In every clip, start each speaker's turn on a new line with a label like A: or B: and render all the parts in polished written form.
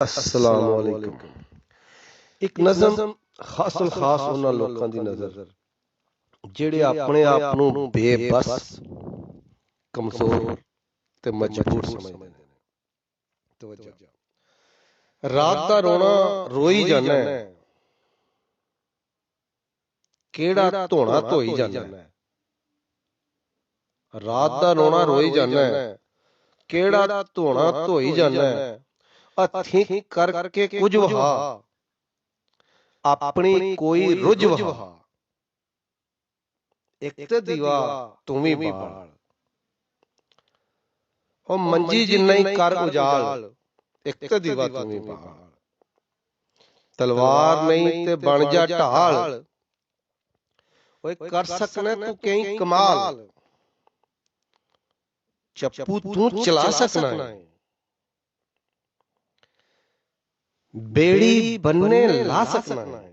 A: अस्सलाम वालेकुम। एक नज़म खासुल खास उन्हां लोकां दी नज़र ਜਿਹੜੇ ਆਪਣੇ ਆਪ ਨੂੰ ਬੇਬਸ, ਕਮਜ਼ੋਰ ਤੇ ਮਜਬੂਰ ਸਮਝਦੇ ਨੇ। ਤਵੱਜੋ, ਰਾਤ ਦਾ ਰੋਣਾ ਰੋਈ ਜਾਣਾ, ਕਿਹੜਾ ਧੋਣਾ ਧੋਈ ਜਾਣਾ। ਰਾਤ ਦਾ ਰੋਣਾ ਰੋਈ ਜਾਣਾ, ਕਿਹੜਾ ਧੋਣਾ ਧੋਈ ਜਾਣਾ। ਅੱਖੀਂ ਕਰਕੇ ਕੁਝ ਵਹਾ, ਆਪਣੀ ਕੋਈ ਰੁੱਝ ਵਹਾ। ਇੱਕ ਤੇ ਦੀਵਾ ਤੂੰ ਵੀ ਬਾਲ, ਉਹ ਮੰਜੀ ਜਿੰਨਾ ਹੀ ਕਰ ਉਜਾਲ। ਇੱਕ ਤੇ ਦੀਵਾ ਤੂੰ ਵੀ ਬਾਲ, ਤਲਵਾਰ ਨਹੀਂ ਤੇ ਬਣ ਜਾ ਢਾਲ। ਓਏ ਕਰ ਸਕਣਾ ਤੂੰ ਕਈ ਕਮਾਲ, ਚੱਪੂ ਤੂੰ ਚਲਾ ਸਕਣਾ ਹੈ। ਬੇੜੀ ਬੰਨੇ ਲਾ ਸਕਣਾ ਹੈ,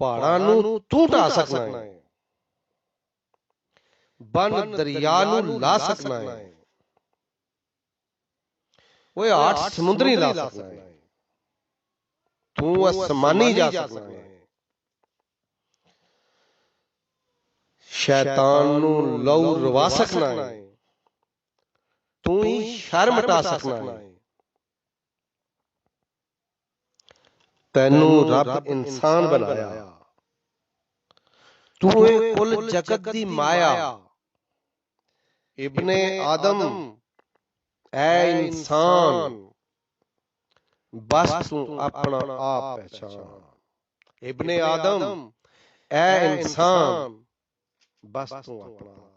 A: ਪਹਾੜਾਂ ਨੂੰ ਤੂੰ ਢਾ ਸਕਣਾ ਹੈ। ਬੰਨ ਦਰਿਆ ਨੂੰ ਲਾ ਸਕਣਾ ਹੈ, ਓਏ ਆਠ ਸਮੁੰਦਰੀ ਲਾ ਸਕਣਾ ਹੈ। ਤੂੰ ਅਸਮਾਨੀ ਜਾ ਸਕਣਾ ਹੈ। ਸ਼ੈਤਾਨ ਨੂੰ ਲਹੂ ਰਵਾ ਸਕਣਾ ਹੈ, ਤੂੰ ਹੀ ਸ਼ਰਮ ਮਿਟਾ ਸਕਣਾ ਹੈ। ਤੈਨੂੰ ਰੱਬ ਇਨਸਾਨ ਬਣਾਇਆ, ਤੂੰ ਏ ਕੁੱਲ ਜਗਤ ਦੀ ਮਾਇਆ। ਇਬਨੇ ਆਦਮ ਐ ਇਨਸਾਨ, ਬਸ ਤੂੰ ਆਪਣਾ ਆਪ ਪਹਿਚਾਨ। ਇਬਨੇ ਆਦਮ ਐ ਇਨਸਾਨ, ਬਸ ਤੂੰ ਆਪਣਾ